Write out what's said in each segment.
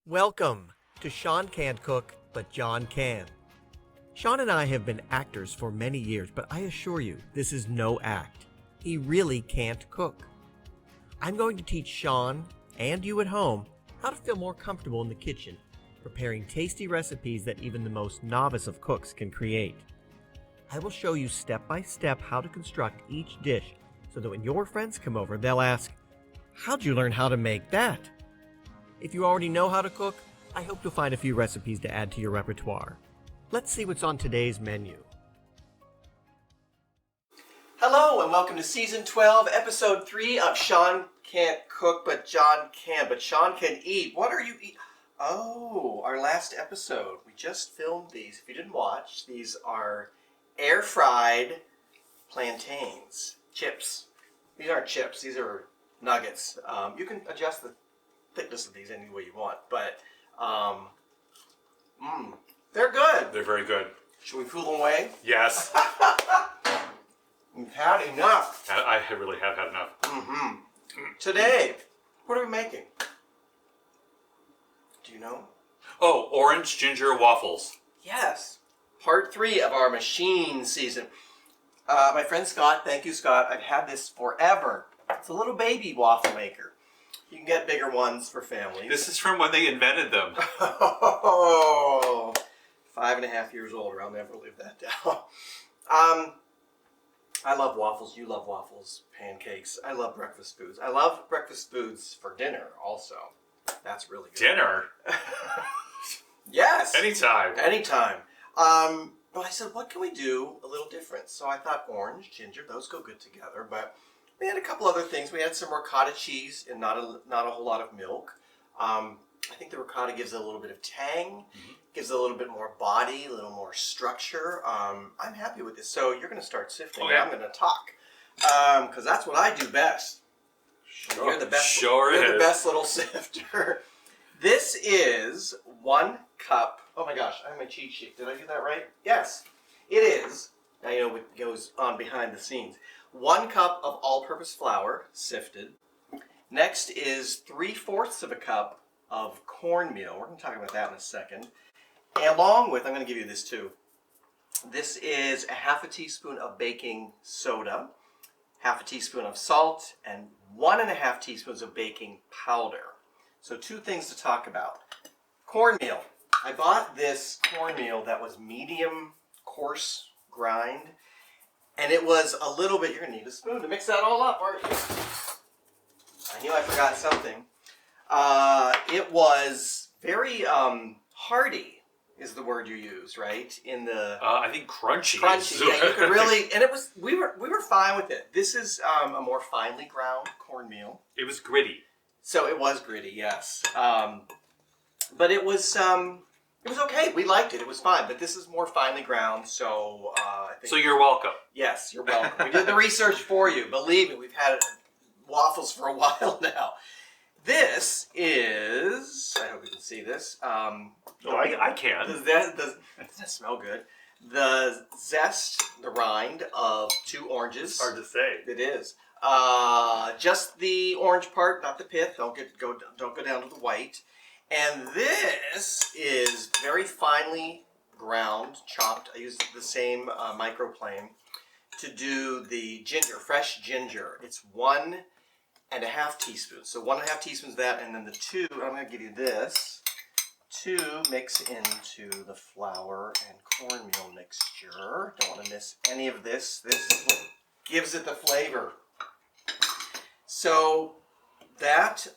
Welcome to Sean Can't Cook, but John can. Sean and I have been actors for many years, but I assure you, this is no act. He really can't cook. I'm going to teach Sean, and you at home, how to feel more comfortable in the kitchen, preparing tasty recipes that even the most novice of cooks can create. I will show you step by step how to construct each dish so that when your friends come over, they'll ask, "How'd you learn how to make that?" If you already know how to cook, I hope you'll find a few recipes to add to your repertoire. Let's see what's on today's menu. Hello and welcome to Season 12, Episode 3 of Sean Can't Cook, but John can. But Sean can eat. What are you eating? Oh, our last episode. We just filmed these. If you didn't watch, these are air-fried plantains. Chips. These aren't chips. These are nuggets. You can adjust the thickness of these any way you want, but they're good. They're very good. Should we fool them away? Yes. We've had enough. I really have had enough. Today, what are we making? Do you know? Oh, Orange Ginger Waffles. Yes. Part 3 of our machine season. My friend Scott, thank you Scott, I've had this forever. It's a little baby waffle maker. You can get bigger ones for families. This is from when they invented them. Oh, 5.5 years older. I'll never live that down. I love waffles. You love waffles, pancakes. I love breakfast foods. I love breakfast foods for dinner also. That's really good. Dinner? Yes. Anytime. But I said, what can we do a little different? So I thought orange, ginger, those go good together. But we had a couple other things. We had some ricotta cheese and not a whole lot of milk. I think the ricotta gives it a little bit of tang, gives it a little bit more body, a little more structure. I'm happy with this. So you're going to start sifting. Okay. And I'm going to talk because that's what I do best. Sure. You're the best. Sure You're is. the best little sifter. This is 1 cup. Oh my gosh, I have my cheat sheet. Did I do that right? Yes, it is. Now you know what goes on behind the scenes. 1 cup of all-purpose flour, sifted. Next is 3/4 of a cup of cornmeal. We're going to talk about that in a second. And along with, I'm going to give you this too. This is a 1/2 teaspoon of baking soda, 1/2 teaspoon of salt, and 1.5 teaspoons of baking powder. So 2 things to talk about. Cornmeal. I bought this cornmeal that was medium coarse grind. And it was a little bit, you're going to need a spoon to mix that all up, aren't you? I knew I forgot something. It was very hearty is the word you used, right? In the I think crunchy. Crunchy, yeah, you could really, and it was, we were fine with it. This is a more finely ground cornmeal. It was gritty. So it was gritty, yes. But it was okay. We liked it. It was fine. But this is more finely ground, so I think... So you're welcome. Yes, you're welcome. We did the research for you. Believe me, we've had waffles for a while now. This is... I hope you can see this. I can. Does that smell good? The zest, the rind of 2 oranges. Hard to say. It is. Just the orange part, not the pith. Don't go down to the white. And this is very finely ground, chopped. I used the same microplane to do the ginger, fresh ginger. It's 1.5 teaspoons. So 1.5 teaspoons of that, and then the 2, I'm going to give you this, 2 mix into the flour and cornmeal mixture. Don't want to miss any of this. This is what gives it the flavor. So that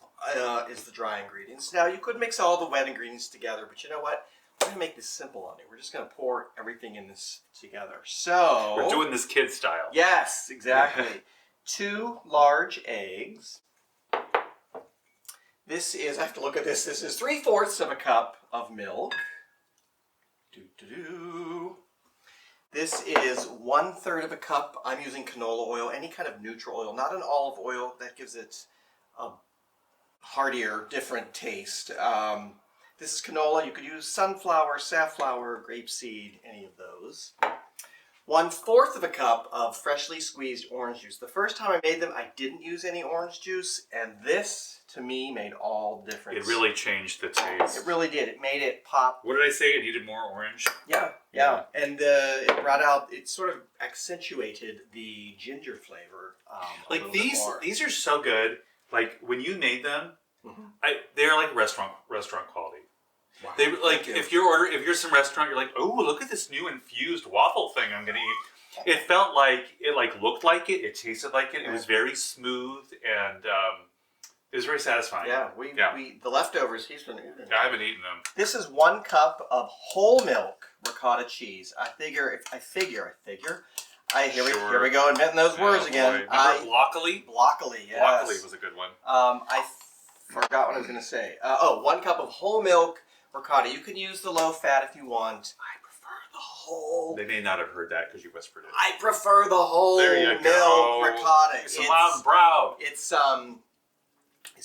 is the dry ingredients. Now you could mix all the wet ingredients together, but you know what? We're going to make this simple on you. We're just going to pour everything in this together. So We're doing this kid style. yes, exactly. 2 large eggs. This is, I have to look at this. This is 3/4 of a cup of milk. This is 1/3 of a cup. I'm using canola oil, any kind of neutral oil, not an olive oil. That gives it a heartier, different taste. This is canola. You could use sunflower, safflower, grapeseed, any of those. 1/4 of a cup of freshly squeezed orange juice. The first time I made them, I didn't use any orange juice, and this to me, made all the difference. It really changed the taste. It really did. It made it pop. What did I say? It needed more orange? Yeah. And it brought out, it sort of accentuated the ginger flavor. Like these are so good. Like when you made them, they're like restaurant quality. Wow. They like if you're some restaurant, you're like, oh, look at this new infused waffle thing I'm gonna eat. It felt like it looked like it. It tasted like it. It was very smooth and it was very satisfying. Yeah, we the leftovers he's been eating. I haven't eaten them. This is 1 cup of whole milk ricotta cheese. Here we go, inventing those words again. Broccoli? Broccoli, yes. Broccoli was a good one. I forgot what I was going to say. 1 cup of whole milk ricotta. You can use the low fat if you want. I prefer the whole. They may not have heard that because you whispered it. I prefer the whole milk ricotta. It's loud and proud. It's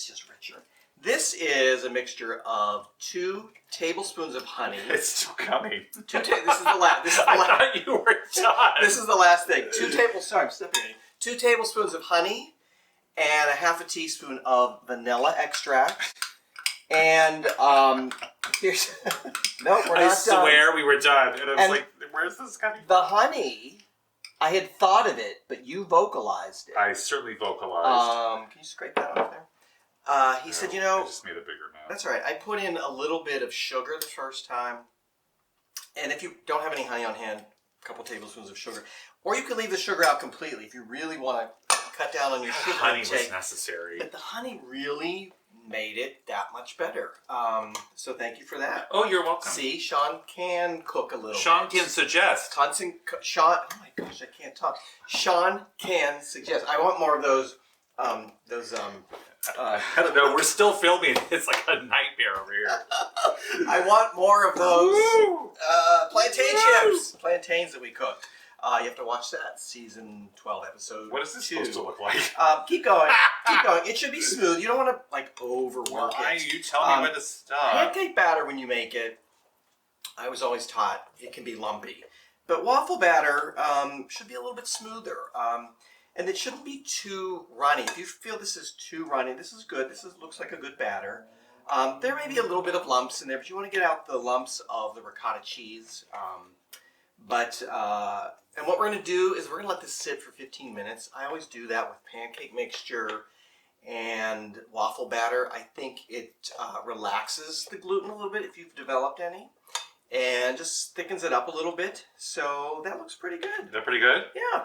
just richer. This is a mixture of 2 tablespoons of honey. It's still coming. This is the last. I thought you were done. This is the last thing. 2 tablespoons of honey and a half a teaspoon of vanilla extract. And here's no, we're not done. I swear we were done. And I was like, where's this coming from? The honey, I had thought of it, but you vocalized it. I certainly vocalized. Can you scrape that off there? He said, I just made a bigger mouth. That's all right. I put in a little bit of sugar the first time. And if you don't have any honey on hand, a couple tablespoons of sugar. Or you can leave the sugar out completely if you really want to cut down on your sugar honey intake. was necessary. But the honey really made it that much better. So thank you for that. Oh, you're welcome. See, Sean can cook a little Sean bit. can suggest. Sean, oh my gosh, I can't talk. Sean can suggest. I want more of those I don't know. We're still filming. It's like a nightmare over here. I want more of those plantain chips. Plantains that we cooked. You have to watch that. Season 12, episode What is this 2. supposed to look like? Keep going. Keep going. It should be smooth. You don't want to overwork it. You tell me when to stop. Pancake batter, when you make it, I was always taught it can be lumpy. But waffle batter should be a little bit smoother. And it shouldn't be too runny. If you feel this is too runny, this is good. Looks like a good batter. There may be a little bit of lumps in there, but you want to get out the lumps of the ricotta cheese. And what we're going to do is we're going to let this sit for 15 minutes. I always do that with pancake mixture and waffle batter. I think it relaxes the gluten a little bit if you've developed any. And just thickens it up a little bit. So that looks pretty good. Is that pretty good? Yeah.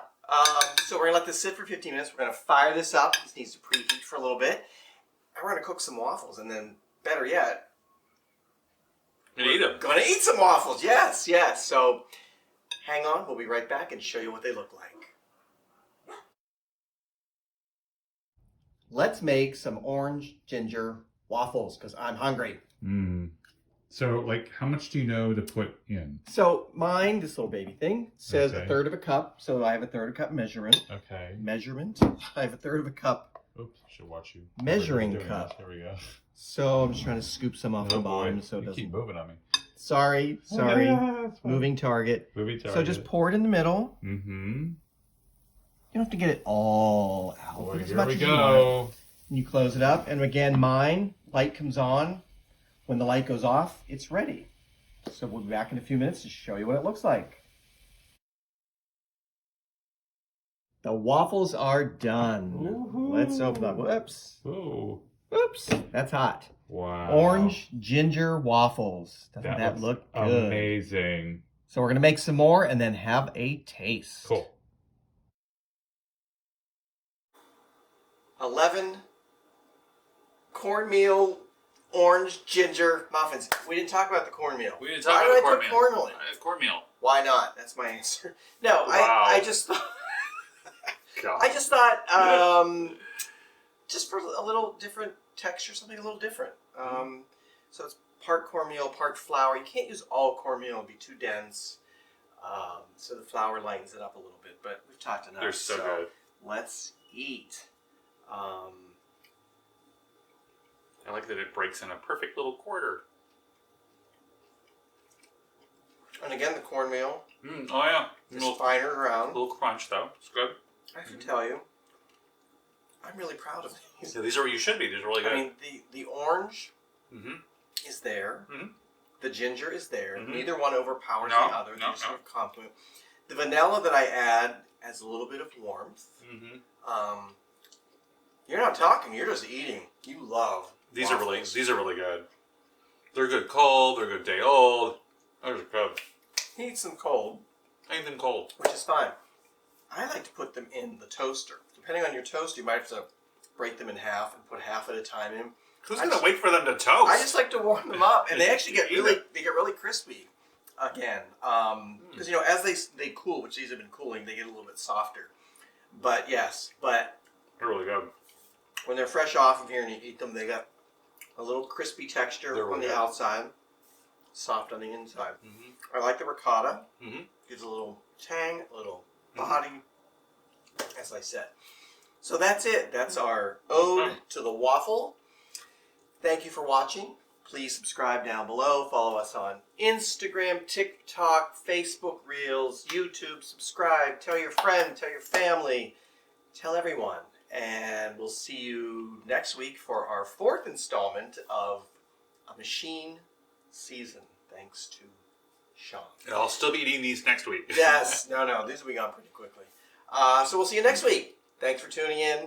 So we're going to let this sit for 15 minutes. We're going to fire this up. This needs to preheat for a little bit. And we're going to cook some waffles. And then, better yet, we're going to eat some waffles. Yes, yes. So hang on. We'll be right back and show you what they look like. Let's make some orange ginger waffles because I'm hungry. So, how much do you know to put in? So, mine, this little baby thing, says Okay. a third of a cup. So, I have a third of a cup measurement. Okay. I have a third of a cup. Oops, should watch you. Measuring Doing cup. this. Here we go. So, I'm just trying to scoop some off the bottom so it you doesn't. keep moving on me. Sorry. Yeah, it's fine. Moving target. Moving target. So, just pour it in the middle. Mm-hmm. You don't have to get it all out. Boy, But as here much we as you want. go. And you close it up. And again, mine, light comes on. When the light goes off, it's ready. So we'll be back in a few minutes to show you what it looks like. The waffles are done. Woohoo. Let's open them. Whoops. Oh. Whoops. That's hot. Wow. Orange ginger waffles. Doesn't that looks look good? amazing. So we're going to make some more and then have a taste. Cool. 11 cornmeal orange ginger muffins. We didn't talk about the cornmeal. We didn't talk about the cornmeal. Why did I put cornmeal in? Cornmeal. Why not? That's my answer. No, Wow. I just thought... God. I just thought, just for a little different texture, something a little different. So it's part cornmeal, part flour. You can't use all cornmeal; it'd be too dense. So the flour lightens it up a little bit. But we've talked enough. They're so good. Let's eat. I like that it breaks in a perfect little quarter. And again, the cornmeal Oh yeah. is finer A around. little crunch though. It's good. I have to tell you, I'm really proud of these. Yeah, these are what you should be. These are really good. I mean, the orange Mm-hmm. is there. Mm-hmm. The ginger is there. Mhm. Neither one overpowers No, the other. They no, just no. sort of complement. The vanilla that I add adds a little bit of warmth. Mm-hmm. You're not talking. You're just eating. You love These waffles. are really good. They're good cold. They're good day old. They're good. He eats them cold, I eat them cold. which is fine. I like to put them in the toaster. Depending on your toaster, you might have to break them in half and put half at a time in. Who's gonna wait for them to toast? I just like to warm them up, and they actually get Eat really it. they get really crispy. Again, because you know as they cool, which these have been cooling, they get a little bit softer. But yes, but They're really good. when they're fresh off of here and you eat them, they got a little crispy texture They're really on the good. outside, soft on the inside. Mm-hmm. I like the ricotta. Mm-hmm. Gives a little tang, a little body, as I said. So that's it. That's our ode to the waffle. Thank you for watching. Please subscribe down below. Follow us on Instagram, TikTok, Facebook Reels, YouTube. Subscribe. Tell your friend. Tell your family. Tell everyone. And we'll see you next week for our 4th installment of A Machine Season. Thanks to Sean. And I'll still be eating these next week. Yes. No. These will be gone pretty quickly. So we'll see you next week. Thanks for tuning in.